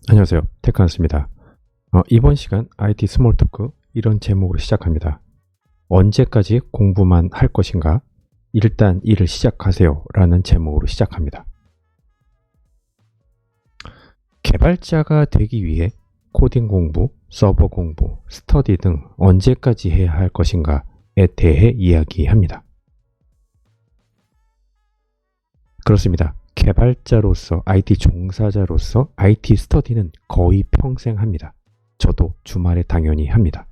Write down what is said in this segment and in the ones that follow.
안녕하세요. 테크한스입니다. 이번 시간 IT 스몰 토크 이런 제목으로 시작합니다. 언제까지 공부만 할 것인가? 일단 일을 시작하세요 라는 제목으로 시작합니다. 개발자가 되기 위해 코딩 공부, 서버 공부, 스터디 등 언제까지 해야 할 것인가에 대해 이야기합니다. 그렇습니다. 개발자로서, IT 종사자로서 IT 스터디는 거의 평생 합니다. 저도 주말에 당연히 합니다.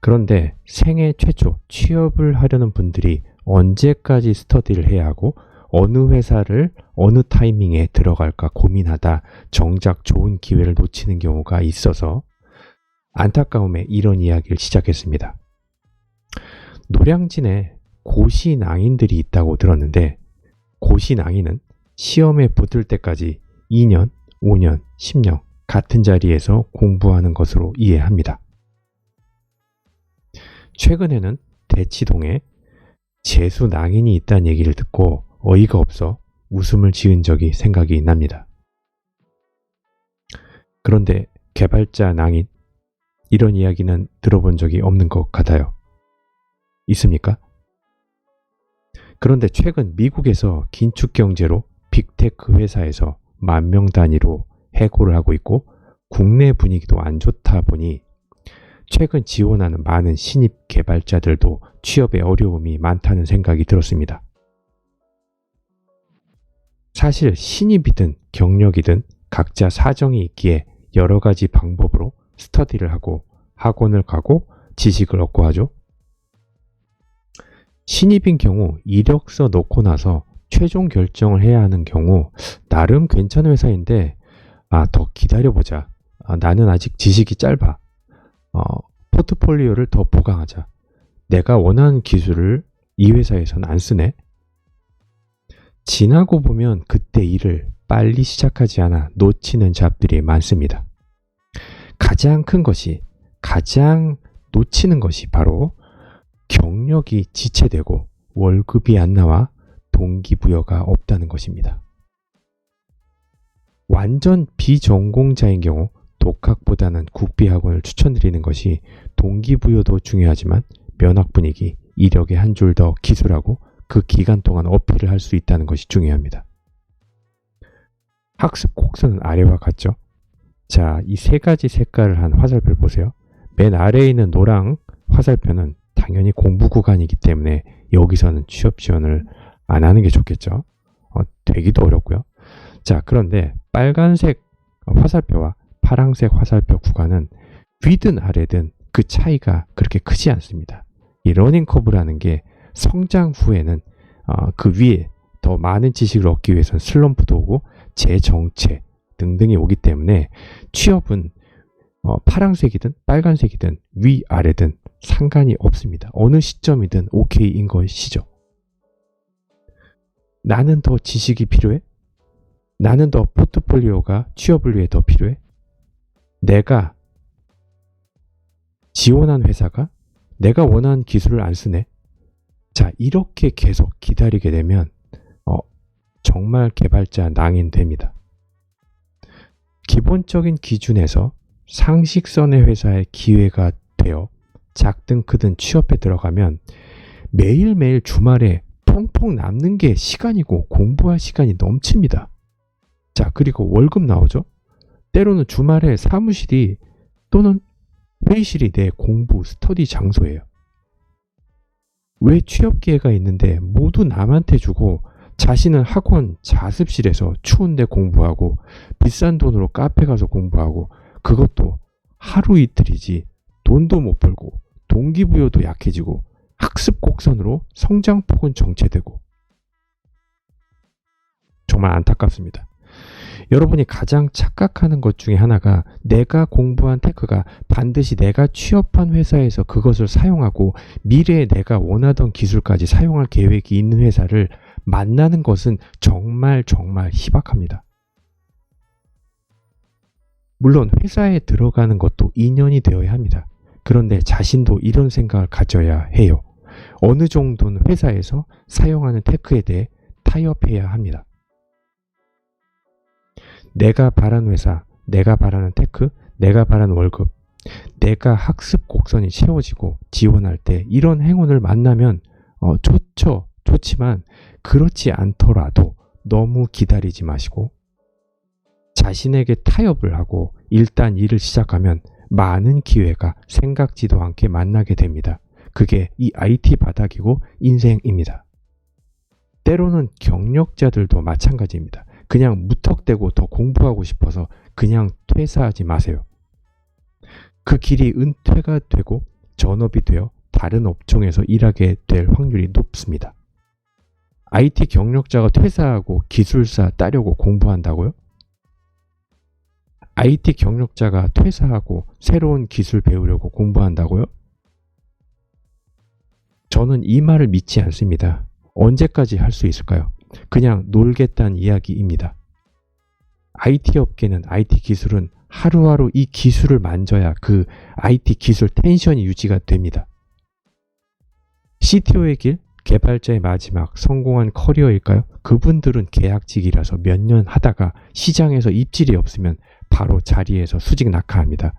그런데 생애 최초 취업을 하려는 분들이 언제까지 스터디를 해야 하고 어느 회사를 어느 타이밍에 들어갈까 고민하다 정작 좋은 기회를 놓치는 경우가 있어서 안타까움에 이런 이야기를 시작했습니다. 노량진에 고시낭인들이 있다고 들었는데 고시낭인은 시험에 붙을 때까지 2년, 5년, 10년 같은 자리에서 공부하는 것으로 이해합니다. 최근에는 대치동에 재수낭인이 있다는 얘기를 듣고 어이가 없어 웃음을 지은 적이 생각이 납니다. 그런데 개발자 낭인, 이런 이야기는 들어본 적이 없는 것 같아요. 있습니까? 그런데 최근 미국에서 긴축 경제로 빅테크 회사에서 10,000명 단위로 해고를 하고 있고 국내 분위기도 안 좋다 보니 최근 지원하는 많은 신입 개발자들도 취업에 어려움이 많다는 생각이 들었습니다. 사실 신입이든 경력이든 각자 사정이 있기에 여러 가지 방법으로 스터디를 하고 학원을 가고 지식을 얻고 하죠. 신입인 경우 이력서 넣고 나서 최종 결정을 해야 하는 경우 나름 괜찮은 회사인데 더 기다려보자. 나는 아직 지식이 짧아. 포트폴리오를 더 보강하자. 내가 원하는 기술을 이 회사에서는 안 쓰네. 지나고 보면 그때 일을 빨리 시작하지 않아 놓치는 잡들이 많습니다. 가장 놓치는 것이 바로 경력이 지체되고 월급이 안 나와 동기부여가 없다는 것입니다. 완전 비전공자인 경우 독학보다는 국비학원을 추천드리는 것이 동기부여도 중요하지만 면학 분위기, 이력에 한 줄 더 기술하고 그 기간 동안 어필을 할 수 있다는 것이 중요합니다. 학습 곡선은 아래와 같죠? 자, 이 세 가지 색깔을 한 화살표를 보세요. 맨 아래에 있는 노랑 화살표는 당연히 공부 구간이기 때문에 여기서는 취업 지원을 안 하는 게 좋겠죠. 되기도 어렵고요. 자, 그런데 빨간색 화살표와 파란색 화살표 구간은 위든 아래든 그 차이가 그렇게 크지 않습니다. 이 러닝 커브라는 게 성장 후에는 그 위에 더 많은 지식을 얻기 위해서는 슬럼프도 오고 재정체 등등이 오기 때문에 취업은 파란색이든 빨간색이든 위아래든 상관이 없습니다. 어느 시점이든 오케이인 것이죠. 나는 더 지식이 필요해? 나는 더 포트폴리오가 취업을 위해 더 필요해? 내가 지원한 회사가 내가 원하는 기술을 안 쓰네? 자, 이렇게 계속 기다리게 되면 정말 개발자 낭인 됩니다. 기본적인 기준에서 상식선의 회사에 기회가 되어 작든 크든 취업에 들어가면 매일매일 주말에 펑펑 남는 게 시간이고 공부할 시간이 넘칩니다. 자, 그리고 월급 나오죠? 때로는 주말에 사무실이 또는 회의실이 내 공부, 스터디 장소예요. 왜 취업 기회가 있는데 모두 남한테 주고 자신은 학원 자습실에서 추운데 공부하고 비싼 돈으로 카페 가서 공부하고 그것도 하루 이틀이지 돈도 못 벌고 동기부여도 약해지고 학습 곡선으로 성장폭은 정체되고 정말 안타깝습니다. 여러분이 가장 착각하는 것 중에 하나가 내가 공부한 테크가 반드시 내가 취업한 회사에서 그것을 사용하고 미래에 내가 원하던 기술까지 사용할 계획이 있는 회사를 만나는 것은 정말 희박합니다. 물론 회사에 들어가는 것도 인연이 되어야 합니다. 그런데 자신도 이런 생각을 가져야 해요. 어느 정도는 회사에서 사용하는 테크에 대해 타협해야 합니다. 내가 바라는 회사, 내가 바라는 테크, 내가 바라는 월급, 내가 학습 곡선이 채워지고 지원할 때 이런 행운을 만나면 좋지만 그렇지 않더라도 너무 기다리지 마시고 자신에게 타협을 하고 일단 일을 시작하면 많은 기회가 생각지도 않게 만나게 됩니다. 그게 이 IT 바닥이고 인생입니다. 때로는 경력자들도 마찬가지입니다. 그냥 무턱대고 더 공부하고 싶어서 그냥 퇴사하지 마세요. 그 길이 은퇴가 되고 전업이 되어 다른 업종에서 일하게 될 확률이 높습니다. IT 경력자가 퇴사하고 기술사 따려고 공부한다고요? IT 경력자가 퇴사하고 새로운 기술 배우려고 공부한다고요? 저는 이 말을 믿지 않습니다. 언제까지 할 수 있을까요? 그냥 놀겠다는 이야기입니다. IT 업계는 IT 기술은 하루하루 이 기술을 만져야 그 IT 기술 텐션이 유지가 됩니다. CTO의 길, 개발자의 마지막 성공한 커리어일까요? 그분들은 계약직이라서 몇 년 하다가 시장에서 입질이 없으면 바로 자리에서 수직 낙하합니다.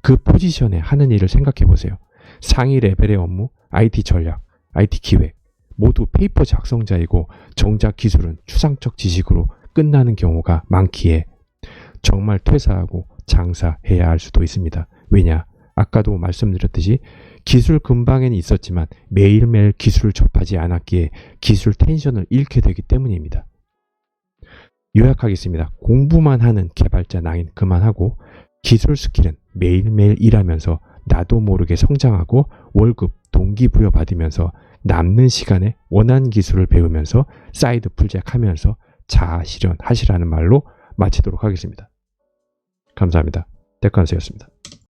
그 포지션에 하는 일을 생각해 보세요. 상위 레벨의 업무, IT 전략, IT 기획, 모두 페이퍼 작성자이고 정작 기술은 추상적 지식으로 끝나는 경우가 많기에 정말 퇴사하고 장사해야 할 수도 있습니다. 왜냐? 아까도 말씀드렸듯이 기술 근방에는 있었지만 매일매일 기술을 접하지 않았기에 기술 텐션을 잃게 되기 때문입니다. 요약하겠습니다. 공부만 하는 개발자 나인 그만하고 기술 스킬은 매일매일 일하면서 나도 모르게 성장하고 월급 동기부여 받으면서 남는 시간에 원하는 기술을 배우면서 사이드 프로젝트 하면서 자아 실현하시라는 말로 마치도록 하겠습니다. 감사합니다. 데카한스였습니다.